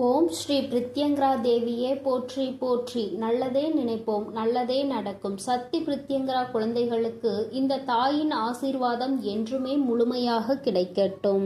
ஓம் ஸ்ரீ பிரித்யங்கரா தேவியே போற்றி போற்றி. நல்லதே நினைப்போம், நல்லதே நடக்கும். சக்தி பிரித்யங்கரா குழந்தைகளுக்கு இந்த தாயின் ஆசீர்வாதம் என்றுமே முழுமையாக கிடைக்கட்டும்.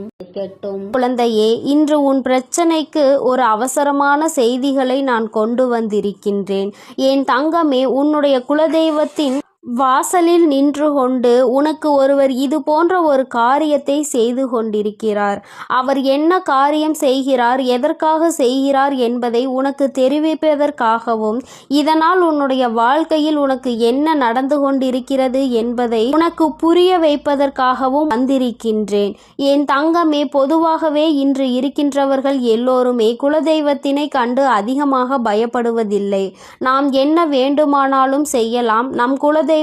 குழந்தையே, இன்று உன் பிரச்சனைக்கு ஒரு அவசரமான செய்திகளை நான் கொண்டு வந்திருக்கின்றேன். என் தங்கமே, உன்னுடைய குலதெய்வத்தின் வாசலில் நின்று கொண்டு உனக்கு ஒருவர் இது போன்ற ஒரு காரியத்தை செய்து கொண்டிருக்கிறார். அவர் என்ன காரியம் செய்கிறார், எதற்காக செய்கிறார் என்பதை உனக்கு தெரிவிப்பதற்காகவும், இதனால் உன்னுடைய வாழ்க்கையில் உனக்கு என்ன நடந்து கொண்டிருக்கிறது என்பதை உனக்கு புரிய வைப்பதற்காகவும் வந்திருக்கின்றேன். என் தங்கமே, பொதுவாகவே இன்று இருக்கின்றவர்கள் எல்லோருமே குலதெய்வத்தினை கண்டு அதிகமாக பயப்படுவதில்லை. நாம் என்ன வேண்டுமானாலும் செய்யலாம், நம் குலதெய்வம்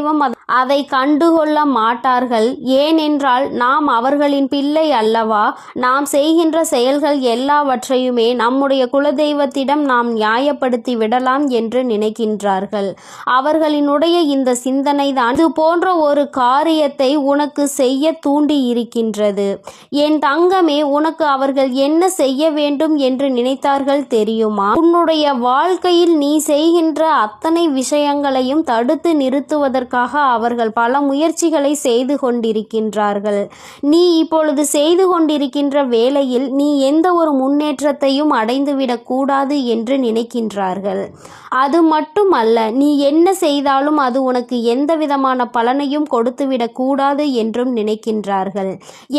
அதை கண்டுகொள்ள மாட்டார்கள். ஏனென்றால் நாம் அவர்களின் பிள்ளை அல்லவா. நாம் செய்கின்ற செயல்கள் எல்லாவற்றையுமே நம்முடைய குலதெய்வத்திடம் நாம் நியாயப்படுத்தி விடலாம் என்று நினைக்கின்றார்கள். அவர்களினுடைய இந்த சிந்தனை தான் இது போன்ற ஒரு காரியத்தை உனக்கு செய்ய தூண்டி இருக்கின்றது. என் தங்கமே, உனக்கு அவர்கள் என்ன செய்ய வேண்டும் என்று நினைத்தார்கள் தெரியுமா? உன்னுடைய வாழ்க்கையில் நீ செய்கின்ற அத்தனை விஷயங்களையும் தடுத்து நிறுத்துவதற்காக அவர்கள் பல முயற்சிகளை செய்து கொண்டிருக்கின்றார்கள். நீ இப்பொழுது செய்து கொண்டிருக்கின்ற வேளையில் நீ எந்த ஒரு முன்னேற்றத்தையும் அடைந்துவிடக் கூடாது என்று நினைக்கின்றார்கள். அது மட்டுமல்ல, நீ என்ன செய்தாலும் அது உனக்கு எந்த விதமான பலனையும் கொடுத்துவிடக் கூடாது என்றும் நினைக்கின்றார்கள்.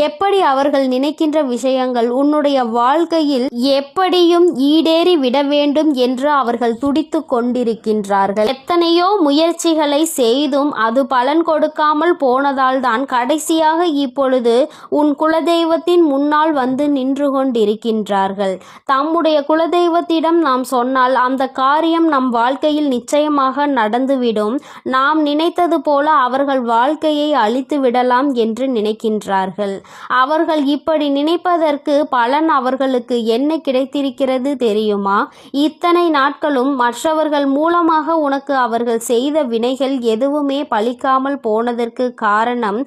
எப்படி அவர்கள் நினைக்கின்ற விஷயங்கள் உன்னுடைய வாழ்க்கையில் எப்படியும் ஈடேறி விட வேண்டும் என்று அவர்கள் துடித்து கொண்டிருக்கின்றார்கள். எத்தனையோ முயற்சிகளை செய்தும் அது பலன் கொடுக்காமல் போனதால் தான் கடைசியாக இப்பொழுது உன் குலதெய்வத்தின் முன்னால் வந்து நின்று கொண்டிருக்கின்றார்கள். தம்முடைய குலதெய்வத்திடம் நாம் சொன்னால் அந்த காரியம் நம் வாழ்க்கையில் நிச்சயமாக நடந்துவிடும். நாம் நினைத்தது போல அவர்கள் வாழ்க்கையை அழித்து விடலாம் என்று நினைக்கின்றார்கள். அவர்கள் இப்படி நினைப்பதற்கு பலன் அவர்களுக்கு என்ன கிடைத்திருக்கிறது தெரியுமா? இத்தனை நாட்களும் மற்றவர்கள் மூலமாக உனக்கு அவர்கள் செய்த வினைகள் எதுவுமே பலிக்காமல் போனதற்கு காரணம்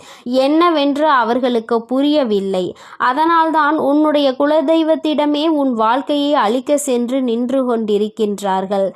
என்னவென்று அவர்களுக்கு புரியவில்லை. அதனால்தான் உன்னுடைய குலதெய்வத்திடமே உன் வாழ்க்கையை அழிக்க சென்று நின்று கொண்டிருக்கின்றார்கள்.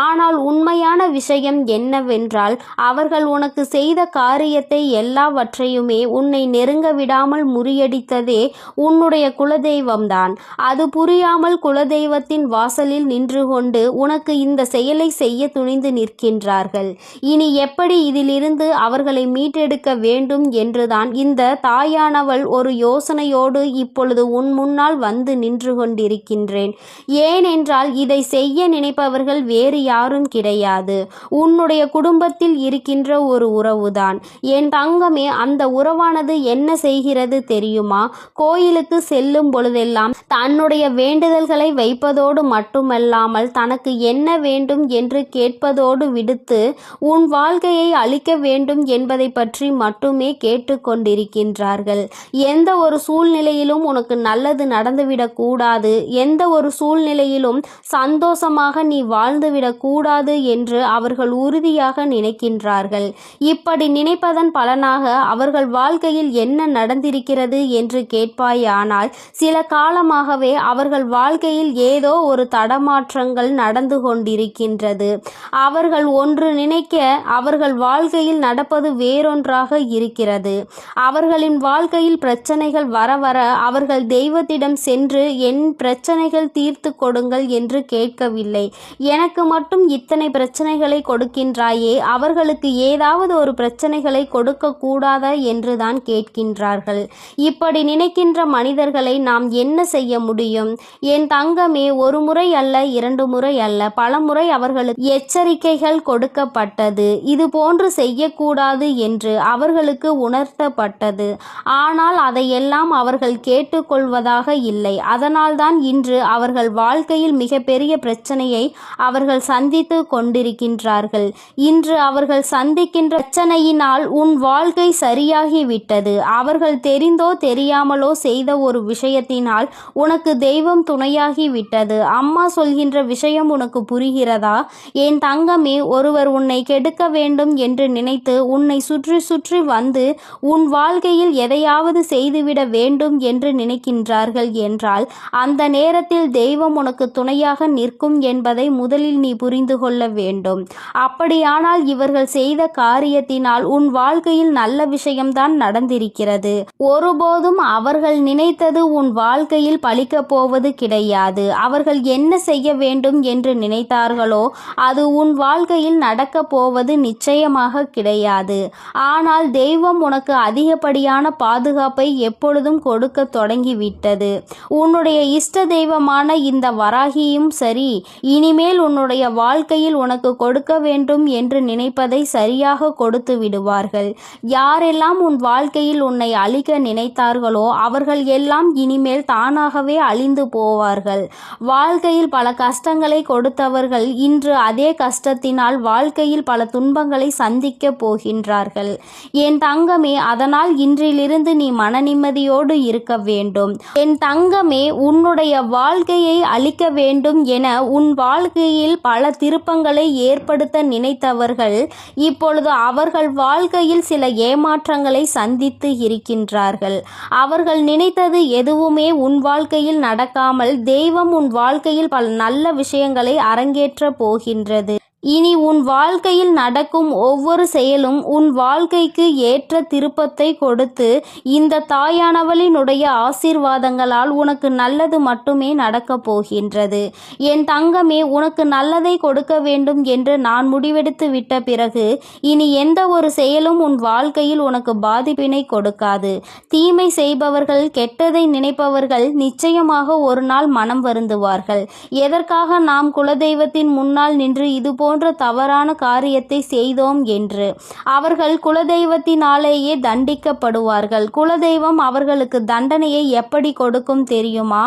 ஆனால் உண்மையான விஷயம் என்னவென்றால், அவர்கள் உனக்கு செய்த காரியத்தை எல்லாவற்றையுமே உன்னை நெருங்க விடாமல் முறியடித்ததே உன்னுடைய குலதெய்வம்தான். அது புரியாமல் குலதெய்வத்தின் வாசலில் நின்று கொண்டு உனக்கு இந்த செயலை செய்ய துணிந்து நிற்கின்றார்கள். இனி எப்படி இதிலிருந்து அவர்களை மீட்டெடுக்க வேண்டும் என்றுதான் இந்த தாயானவள் ஒரு யோசனையோடு இப்பொழுது உன் முன்னால் வந்து நின்று கொண்டிருக்கின்றேன். ஏனென்றால் இதை செய்ய நினைப்பவர்கள் வேறு யாரும் கிடையாது, உன்னுடைய குடும்பத்தில் இருக்கின்ற ஒரு உறவுதான். என் தங்கமே, அந்த உறவானது என்ன செய்கிறது தெரியுமா? கோயிலுக்கு செல்லும் பொழுதெல்லாம் தன்னுடைய வேண்டுதல்களை வைப்பதோடு மட்டுமல்லாமல் தனக்கு என்ன வேண்டும் என்று கேட்பதோடு விடுத்து உன் வாழ்க்கையை அழிக்க வேண்டும் என்பதை பற்றி மட்டுமே கேட்டுக்கொண்டிருக்கின்றார்கள். எந்த ஒரு சூழ்நிலையிலும் உனக்கு நல்லது நடந்துவிடக் கூடாது, எந்த ஒரு சூழ்நிலையிலும் சந்தோஷமாக நீ வாழ்ந்துவிடக் கூடாது என்று அவர்கள் உறுதியாக நினைக்கின்றார்கள். இப்படி நினைப்பதன் பலனாக அவர்கள் வாழ்க்கையில் என்ன நடந்திருக்கிறது என்று கேட்பாயானால், சில காலமாகவே அவர்கள் வாழ்க்கையில் ஏதோ ஒரு தடமாற்றங்கள் நடந்து கொண்டிருக்கின்றது. அவர்கள் ஒன்று நினைக்க அவர்கள் வாழ்க்கையில் நடப்பது வேறொன்றாக இருக்கிறது. அவர்களின் வாழ்க்கையில் பிரச்சனைகள் வர வர அவர்கள் தெய்வத்திடம் சென்று என் பிரச்சனைகள் தீர்த்து கொடுங்கள் என்று கேட்கவில்லை. எனக்கு மட்டும் இத்தனை பிரச்சனைகளை கொடுக்கின்றாயே, அவர்களுக்கு ஏதாவது ஒரு பிரச்சனைகளை கொடுக்க கூடாதா என்றுதான் கேட்கின்றார்கள். இப்படி நினைக்கின்ற மனிதர்களை நாம் என்ன செய்ய முடியும்? என் தங்கமே, ஒரு முறை அல்ல, இரண்டு முறை அல்ல, பல முறை அவர்களுக்கு எச்சரிக்கைகள் கொடுக்கப்பட்டது. இது போன்று செய்யக்கூடாது என்று அவர்களுக்கு உணர்த்தப்பட்டது. ஆனால் அதையெல்லாம் அவர்கள் கேட்டுக்கொள்வதாக இல்லை. அதனால்தான் இன்று அவர்கள் வாழ்க்கையில் மிகப்பெரிய பிரச்சனையை அவர்கள் சந்தித்து கொண்டிருக்கின்றார்கள். இன்று அவர்கள் சந்திக்கின்ற பிரச்சனையினால் உன் வாழ்க்கை சரியாகிவிட்டது. அவர்கள் தெரிந்தோ தெரியாமலோ செய்த ஒரு விஷயத்தினால் உனக்கு தெய்வம் துணையாகிவிட்டது. அம்மா சொல்கின்ற விஷயம் உனக்கு புரிகிறதா? என் தங்கமே, ஒருவர் உன்னை கெடுக்க வேண்டும் என்று நினைத்து நினைத்து உன்னை சுற்றி சுற்றி வந்து உன் வாழ்க்கையில் எதையாவது செய்துவிட வேண்டும் என்று நினைக்கின்றார்கள் என்றால் அந்த நேரத்தில் தெய்வம் உனக்கு துணையாக நிற்கும் என்பதை முதலில் நீ புரிந்து கொள்ள வேண்டும். அப்படியானால் இவர்கள் செய்த காரியத்தினால் உன் வாழ்க்கையில் நல்ல விஷயம்தான் நடந்திருக்கிறது. ஒருபோதும் அவர்கள் நினைத்தது உன் வாழ்க்கையில் பலிக்கப் போவது கிடையாது. அவர்கள் என்ன செய்ய வேண்டும் என்று நினைத்தார்களோ அது உன் வாழ்க்கையில் நடக்கப் போவது நிச்சயமாக கிடையாது. ஆனால் தெய்வம் உனக்கு அதிகப்படியான பாதுகாப்பை எப்பொழுதும் கொடுக்க தொடங்கிவிட்டது. உன்னுடைய இஷ்ட தெய்வமான இந்த வராகியும் சரி, இனிமேல் உன்னுடைய வாழ்க்கையில் உனக்கு கொடுக்க வேண்டும் என்று நினைப்பதை சரியாக கொடுத்து விடுவார்கள். யாரெல்லாம் உன் வாழ்க்கையில் உன்னை அழிக்க நினைத்தார்களோ அவர்கள் எல்லாம் இனிமேல் தானாகவே அழிந்து போவார்கள். வாழ்க்கையில் பல கஷ்டங்களை கொடுத்தவர்கள் இன்று அதே கஷ்டத்தினால் வாழ்க்கையில் பல துன்பங்களை சந்திக்க போகின்றார்கள். என் தங்கமே, அதனால் இன்றிலிருந்து நீ மன நிம்மதியோடு இருக்க வேண்டும். என் தங்கமே, உன்னுடைய வாழ்க்கையை அழிக்க வேண்டும் என உன் வாழ்க்கையில் பல திருப்பங்களை ஏற்படுத்த நினைத்தவர்கள் இப்பொழுது அவர்கள் வாழ்க்கையில் சில ஏமாற்றங்களை சந்தித்து இருக்கின்றார்கள். அவர்கள் நினைத்தது எதுவுமே உன் வாழ்க்கையில் நடக்காமல் தெய்வம் உன் வாழ்க்கையில் பல நல்ல விஷயங்களை அரங்கேற்ற போகின்றது. இனி உன் வாழ்க்கையில் நடக்கும் ஒவ்வொரு செயலும் உன் வாழ்க்கைக்கு ஏற்ற திருப்பத்தை கொடுத்து இந்த தாயானவளினுடைய ஆசீர்வாதங்களால் உனக்கு நல்லது மட்டுமே நடக்கப் போகின்றது. என் தங்கமே, உனக்கு நல்லதை கொடுக்க வேண்டும் என்று நான் முடிவெடுத்து விட்ட பிறகு இனி எந்த ஒரு செயலும் உன் வாழ்க்கையில் உனக்கு பாதிப்பினை கொடுக்காது. தீமை செய்பவர்கள், கெட்டதை நினைப்பவர்கள் நிச்சயமாக ஒரு நாள் மனம் வருந்துவார்கள். எதற்காக நாம் குலதெய்வத்தின் முன்னால் நின்று இதுபோன்ற தவறான காரியத்தை செய்தோம் என்று அவர்கள் குலதெய்வத்தினாலேயே தண்டிக்கப்படுவார்கள். குலதெய்வம் அவர்களுக்கு தண்டனையை எப்படி கொடுக்கும் தெரியுமா?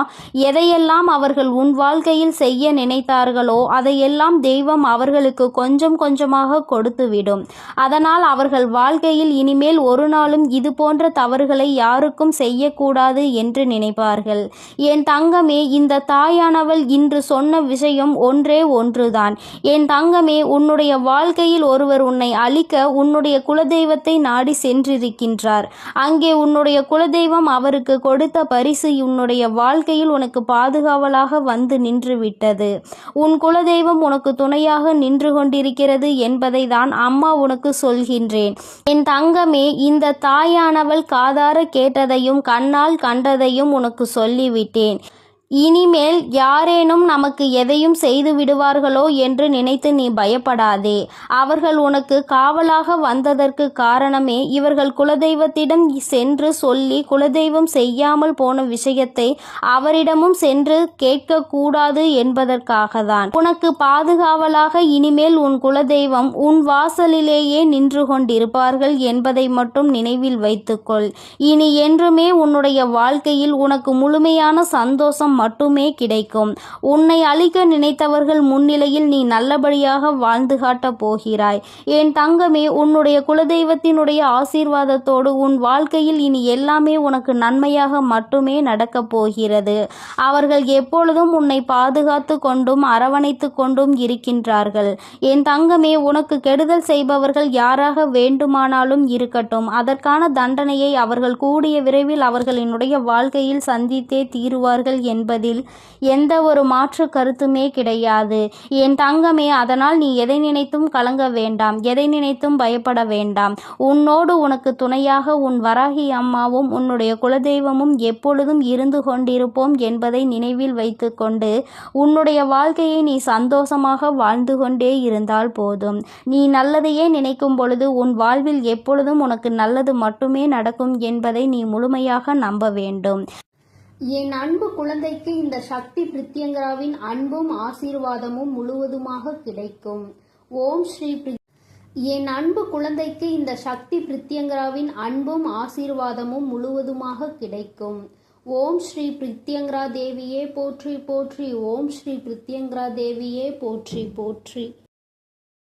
எதையெல்லாம் அவர்கள் உன் வாழ்க்கையில் செய்ய நினைத்தார்களோ அதையெல்லாம் தெய்வம் அவர்களுக்கு கொஞ்சம் கொஞ்சமாக கொடுத்துவிடும். அதனால் அவர்கள் வாழ்க்கையில் இனிமேல் ஒரு நாளும் இது போன்ற தவறுகளை யாருக்கும் செய்யக்கூடாது என்று நினைப்பார்கள். என் தங்கமே, இந்த தாயானவள் இன்று சொன்ன விஷயம் ஒன்றே ஒன்றுதான். என் தங்கமே, உன்னுடைய வாழ்க்கையில் ஒருவர் உன்னை அழிக்க உன்னுடைய குலதெய்வத்தை நாடி சென்றிருக்கின்றார். அங்கே உன்னுடைய குலதெய்வம் அவருக்கு கொடுத்த பரிசு உன்னுடைய வாழ்க்கையில் உனக்கு பாதுகாவலாக வந்து நின்று விட்டது. உன் குலதெய்வம் உனக்கு துணையாக நின்று கொண்டிருக்கிறது என்பதை தான் அம்மா உனக்கு சொல்கின்றேன். என் தங்கமே, இந்த தாயானவள் காதார கேட்டதையும் கண்ணால் கண்டதையும் உனக்கு சொல்லிவிட்டேன். இனிமேல் யாரேனும் நமக்கு எதையும் செய்து விடுவார்களோ என்று நினைத்து நீ பயப்படாதே. அவர்கள் உனக்கு காவலாக வந்ததற்கு காரணமே இவர்கள் குலதெய்வத்திடம் சென்று சொல்லி குலதெய்வம் செய்யாமல் போன விஷயத்தை அவரிடமும் சென்று கேட்கக்கூடாது என்பதற்காகத்தான். உனக்கு பாதுகாவலாக இனிமேல் உன் குலதெய்வம் உன் வாசலிலேயே நின்று கொண்டிருப்பார்கள் என்பதை மட்டும் நினைவில் வைத்துக்கொள். இனி என்றுமே உன்னுடைய வாழ்க்கையில் உனக்கு முழுமையான சந்தோஷம் மட்டுமே கிடைக்கும். உன்னை அழிக்க நினைத்தவர்கள் முன்னிலையில் நீ நல்லபடியாக வாழ்ந்து காட்டப் போகிறாய். என் தங்கமே, உன்னுடைய குலதெய்வத்தினுடைய ஆசீர்வாதத்தோடு உன் வாழ்க்கையில் இனி எல்லாமே உனக்கு நன்மையாக மட்டுமே நடக்கப் போகிறது. அவர்கள் எப்பொழுதும் உன்னை பாதுகாத்து கொண்டும் அரவணைத்து கொண்டும் இருக்கின்றார்கள். என் தங்கமே, உனக்கு கெடுதல் செய்பவர்கள் யாராக வேண்டுமானாலும் இருக்கட்டும், அதற்கான தண்டனையை அவர்கள் கூடிய விரைவில் அவர்களினுடைய வாழ்க்கையில் சந்தித்தே தீருவார்கள் என்பதில் எந்த ஒரு மாற்று கருத்துமே கிடையாது. என் தங்கமே, அதனால் நீ எதை நினைத்தும் கலங்க வேண்டாம், எதை நினைத்தும் பயப்பட வேண்டாம். உன்னோடு உனக்கு துணையாக உன் வராகி அம்மாவும் உன்னுடைய குலதெய்வமும் எப்பொழுதும் இருந்து கொண்டிருப்போம் என்பதை நினைவில் வைத்துக்கொண்டு உன்னுடைய வாழ்க்கையை நீ சந்தோஷமாக வாழ்ந்து கொண்டே இருந்தால் போதும். நீ நல்லதையே நினைக்கும் பொழுது உன் வாழ்வில் எப்பொழுதும் உனக்கு நல்லது மட்டுமே நடக்கும் என்பதை நீ முழுமையாக நம்ப வேண்டும். என் அன்பு குழந்தைக்கு இந்த சக்தி பிரித்யங்கராவின் அன்பும் ஆசீர்வாதமும் முழுவதுமாக கிடைக்கும். ஓம் ஸ்ரீ. என் அன்பு குழந்தைக்கு இந்த சக்தி பிரித்யங்கராவின் அன்பும் ஆசீர்வாதமும் முழுவதுமாக கிடைக்கும். ஓம் ஸ்ரீ பிரித்யங்கரா தேவியே போற்றி போற்றி. ஓம் ஸ்ரீ பிரித்யங்கரா தேவியே போற்றி போற்றி.